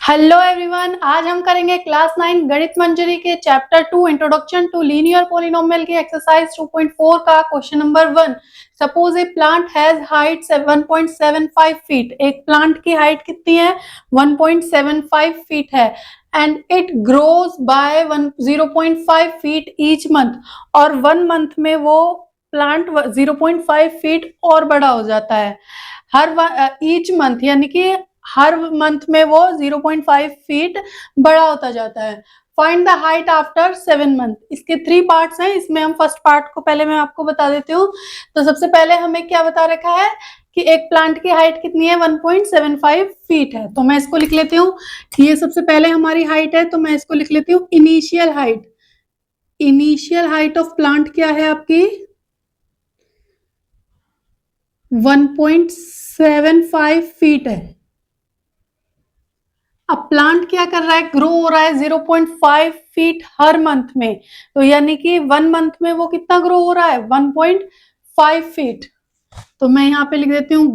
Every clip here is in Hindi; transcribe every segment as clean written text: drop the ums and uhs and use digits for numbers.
हेलो एवरीवन, आज हम करेंगे क्लास 9 गणित मंजरी के chapter 2 introduction to linear polynomial की एक्सरसाइज 2.4 का question number 1। Suppose a plant has height 1.75 feet. एक प्लांट की हाइट कितनी है? 1.75 फीट है and it grows by 0.5 feet each month. और 1 मंथ में वो प्लांट 0.5 फीट और बड़ा हो जाता है हर ईच मंथ, यानी कि हर मंथ में वो 0.5 फीट बड़ा होता जाता है। Find the height after 7 month. इसके 3 पार्ट्स हैं, इसमें हम फर्स्ट पार्ट को पहले मैं आपको बता देती हूँ। तो सबसे पहले हमें क्या बता रखा है कि एक प्लांट की हाइट कितनी है? 1.75 फीट है। तो मैं इसको लिख लेती हूँ कि ये सबसे पहले हमारी हाइट है, तो मैं इसको लिख लेती हूँ initial height. Initial height of plant क्या है आपकी? 1.75 फीट है। अब प्लांट क्या कर रहा है? ग्रो हो रहा है 0.5 फीट हर मंथ में, तो यानी कि 1 मंथ में वो कितना ग्रो हो रहा है? 1.5 फीट। तो मैं यहां पे लिख देती हूँ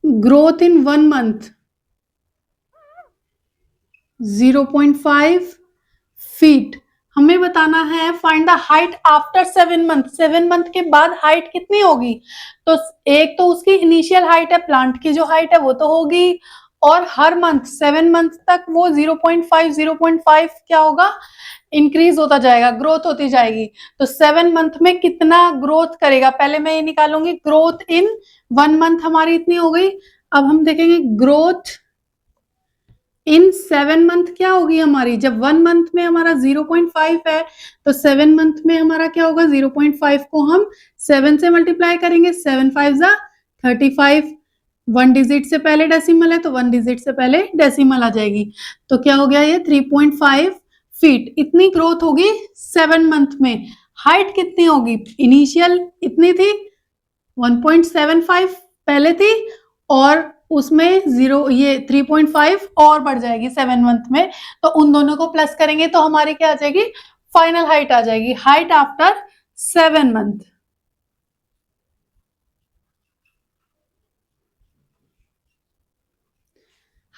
ग्रोथ इन 1 मंथ 0.5 फीट। हमें बताना है find the height after 7 month. 7 month के बाद हाइट कितनी होगी? तो एक तो उसकी इनिशियल हाइट है, प्लांट की जो हाइट है वो तो होगी, और हर मंथ 7 मंथ तक वो 0.5 क्या होगा? इंक्रीज होता जाएगा, ग्रोथ होती जाएगी। तो 7 मंथ में कितना ग्रोथ करेगा? पहले मैं ये निकालूंगी ग्रोथ इन 1 मंथ, हमारी इतनी हो गई। अब हम देखेंगे ग्रोथ इन 7 मंथ क्या होगी हमारी। जब 1 मंथ में हमारा 0.5 है तो 7 मंथ में हमारा क्या होगा? 0.5 को हम 7 से मल्टीप्लाई करेंगे। 7 5 जा 35। 1 डिजिट से पहले डेसिमल है तो 1 डिजिट से पहले डेसिमल आ जाएगी। तो क्या हो गया? ये 3.5 फीट। इतनी ग्रोथ होगी 7 मंथ में। हाइट कितनी होगी? इनिशियल इतनी थी 1.75 पहले थी, और उसमें 3.5 और बढ़ जाएगी 7 मंथ में। तो उन दोनों को प्लस करेंगे तो हमारी क्या आ जाएगी? फाइनल हाइट आ जाएगी, height after 7 month.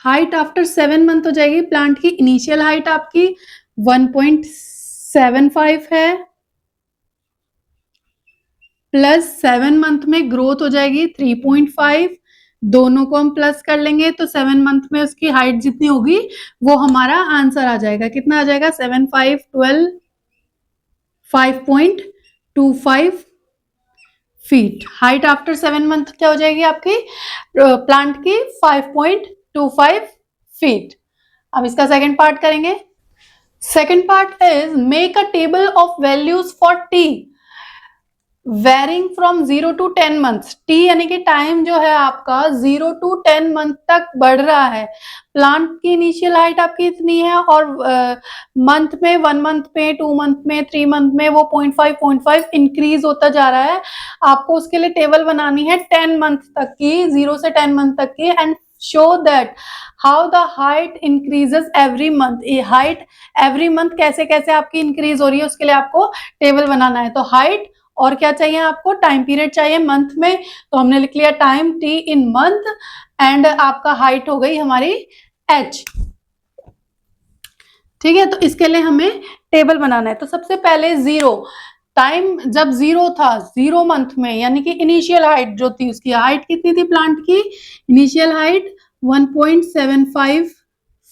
Height after 7 month हो जाएगी प्लांट की। इनिशियल हाइट आपकी 1.75 है, प्लस 7 मंथ में ग्रोथ हो जाएगी 3.5। दोनों को हम प्लस कर लेंगे तो 7 मंथ में उसकी हाइट जितनी होगी वो हमारा आंसर आ जाएगा। कितना आ जाएगा? 7 5 12 5.25 फीट। हाइट आफ्टर 7 मंथ क्या हो जाएगी आपकी प्लांट की? 5.25 फीट। अब इसका सेकंड पार्ट करेंगे। Second part is make a table of values for t varying from 0 to 10 months. T यानी कि टाइम जो है आपका 0 to 10 मंथ तक बढ़ रहा है। प्लांट की इनिशियल हाइट आपकी इतनी है, और मंथ में 1 मंथ में 2 मंथ में 3 मंथ में वो 0.5 इंक्रीज होता जा रहा है। आपको उसके लिए टेबल बनानी है 10 मंथ तक की, 0 से 10 मंथ तक की, and show that how the height increases every month. ये हाइट एवरी मंथ कैसे कैसे आपकी इंक्रीज हो रही है उसके लिए आपको टेबल बनाना है। तो हाइट और क्या चाहिए आपको? टाइम पीरियड चाहिए मंथ में, तो हमने लिख लिया time T in month, and आपका हाइट हो गई हमारी h। ठीक है, तो इसके लिए हमें टेबल बनाना है। तो सबसे पहले 0 टाइम जब 0 था 0 मंथ में, यानी कि इनिशियल हाइट जो थी, उसकी हाइट कितनी थी प्लांट की? Initial height 1.75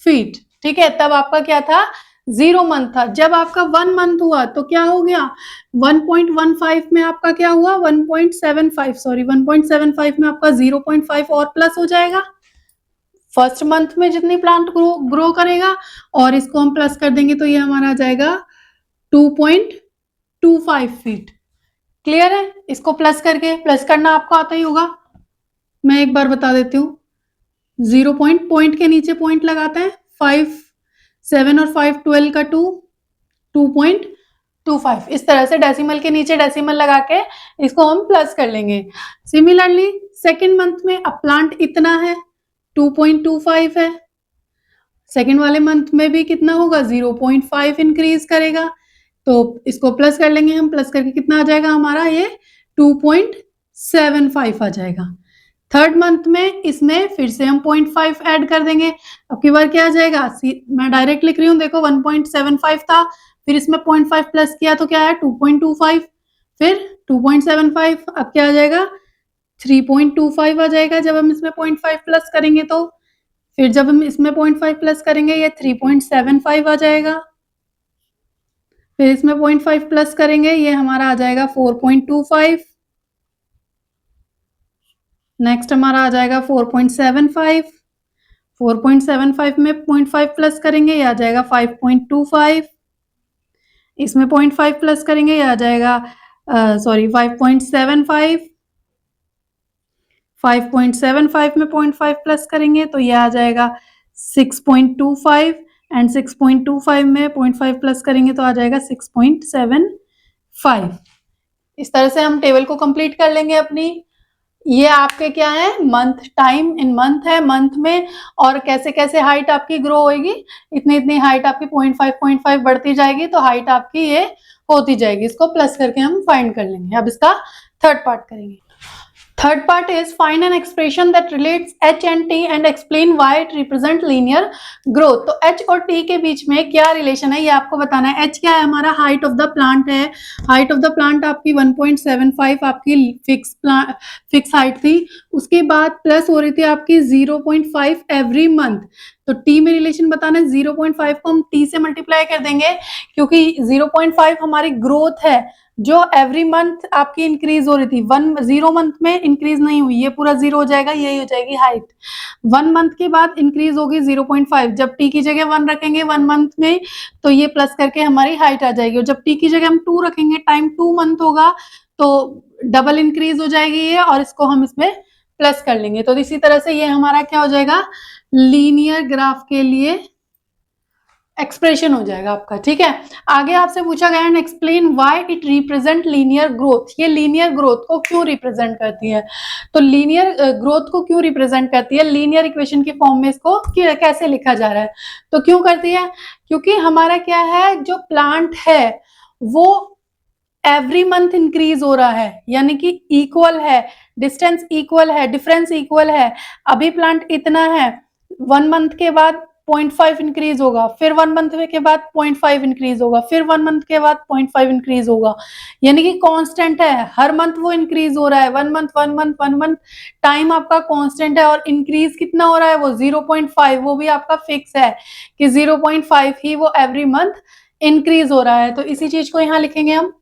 feet. ठीक है, तब आपका क्या था? 0 मंथ था। जब आपका 1 मंथ हुआ तो क्या हो गया? 1.15 में आपका क्या हुआ? 1.75 में आपका 0.5 और प्लस हो जाएगा फर्स्ट मंथ में जितनी प्लांट ग्रो करेगा, और इसको हम प्लस कर देंगे तो ये हमारा आ जाएगा 2.25 फीट। क्लियर है? इसको प्लस करके, प्लस करना आपको आता ही होगा, मैं एक बार बता देती हूँ। 0 पॉइंट के नीचे पॉइंट लगाते हैं। 5 7 और 5 12 का 2.25। इस तरह से डेसिमल के नीचे डेसिमल लगा के इसको हम प्लस कर लेंगे। सिमिलरली सेकेंड मंथ में अब प्लांट इतना है 2.25 है, सेकेंड वाले मंथ में भी कितना होगा? 0.5 इंक्रीज करेगा। तो इसको प्लस कर लेंगे हम, प्लस करके कितना आ जाएगा हमारा? ये 2.75 आ जाएगा। थर्ड मंथ में इसमें फिर से हम 0.5 ऐड कर देंगे। अब की बार क्या आ जाएगा, मैं डायरेक्ट लिख रही हूँ, देखो 1.75 था, फिर इसमें 0.5 प्लस किया तो क्या है 2.25, फिर 2.75, अब क्या आ जाएगा 3.25 आ जाएगा जब हम इसमें 0.5 प्लस करेंगे तो। फिर जब हम इसमें 0.5 प्लस करेंगे ये 3.75 आ जाएगा। फिर इसमें 0.5 प्लस करेंगे ये हमारा आ जाएगा 4.25। नेक्स्ट हमारा आ जाएगा 4.75। 4.75 में 0.5 प्लस करेंगे ये आ जाएगा 5.25। इसमें 0.5 प्लस करेंगे ये आ जाएगा 5.75। 5.75 में 0.5 प्लस करेंगे तो ये आ जाएगा 6.25 एंड 6.25 में 0.5 प्लस करेंगे तो आ जाएगा 6.75। इस तरह से हम टेबल को कंप्लीट कर लेंगे अपनी। ये आपके क्या है, मंथ, टाइम इन मंथ है, मंथ में और कैसे कैसे हाइट आपकी ग्रो होगी, इतनी इतनी हाइट आपकी 0.5 बढ़ती जाएगी तो हाइट आपकी ये होती जाएगी। इसको प्लस करके हम फाइंड कर लेंगे। अब इसका थर्ड पार्ट करेंगे। Third part is find an expression that relates h and t and explain why it represent linear growth। तो h और t के बीच में क्या रिलेशन है ये आपको बताना है। h क्या है, हमारा हाइट ऑफ द प्लांट है। हाइट ऑफ द प्लांट आपकी 1.75 आपकी फिक्स हाइट थी, उसके बाद प्लस हो रही थी आपकी 0.5 एवरी मंथ। तो t में रिलेशन बताना है, 0.5 को हम t से मल्टीप्लाई कर देंगे क्योंकि 0.5 हमारी ग्रोथ है जो एवरी मंथ आपकी इंक्रीज हो रही थी। 0 मंथ में इंक्रीज नहीं हुई, ये पूरा 0 हो जाएगा, यही हो जाएगी हाइट। 1 मंथ के बाद इंक्रीज होगी 0.5, जब टी की जगह 1 रखेंगे 1 मंथ में तो ये प्लस करके हमारी हाइट आ जाएगी। और जब टी की जगह हम 2 रखेंगे, टाइम 2 मंथ होगा तो डबल इंक्रीज हो जाएगी ये, और इसको हम इसमें प्लस कर लेंगे। तो इसी तरह से ये हमारा क्या हो जाएगा, लीनियर ग्राफ के लिए एक्सप्रेशन हो जाएगा आपका। ठीक है, आगे आपसे पूछा गया and explain why it represent linear growth. ये लीनियर ग्रोथ को क्यों रिप्रेजेंट करती है, तो लीनियर ग्रोथ को क्यों रिप्रेजेंट करती है, लीनियर इक्वेशन की फॉर्म में इसको कैसे लिखा जा रहा है। तो क्यों करती है, क्योंकि हमारा क्या है, जो प्लांट है वो एवरी मंथ इंक्रीज हो रहा है, यानी कि इक्वल है, डिस्टेंस इक्वल है, डिफरेंस इक्वल है। अभी प्लांट इतना है, 1 मंथ के बाद 0.5 इंक्रीज होगा, फिर 1 मंथ के बाद 0.5 इंक्रीज होगा, फिर 1 मंथ के बाद 0.5 इंक्रीज होगा, यानी कि कांस्टेंट है, हर मंथ वो इंक्रीज हो रहा है। 1 मंथ 1 मंथ 1 मंथ टाइम आपका कांस्टेंट है, और इंक्रीज कितना हो रहा है, वो 0.5, वो भी आपका फिक्स है कि 0.5 ही वो एवरी मंथ इंक्रीज हो रहा है। तो इसी चीज को यहाँ लिखेंगे हम।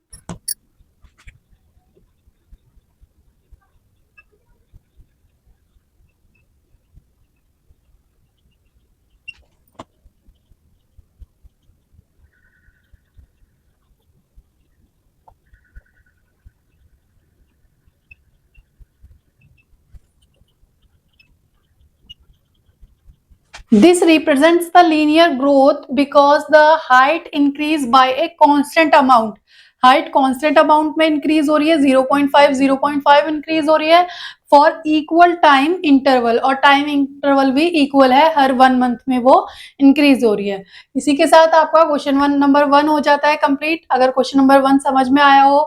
This represents the linear growth because the height increase by a constant amount। Height constant amount में इंक्रीज हो रही है, 0.5 इंक्रीज हो रही है फॉर इक्वल टाइम इंटरवल, और टाइम इंटरवल भी इक्वल है, हर 1 मंथ में वो इंक्रीज हो रही है। इसी के साथ आपका क्वेश्चन नंबर 1 हो जाता है कंप्लीट। अगर क्वेश्चन नंबर 1 समझ में आया हो,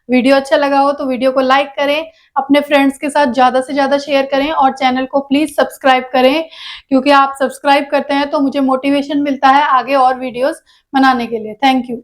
वीडियो अच्छा लगा हो तो वीडियो को लाइक करें, अपने फ्रेंड्स के साथ ज्यादा से ज्यादा शेयर करें, और चैनल को प्लीज सब्सक्राइब करें, क्योंकि आप सब्सक्राइब करते हैं तो मुझे मोटिवेशन मिलता है आगे और वीडियोस बनाने के लिए। Thank you.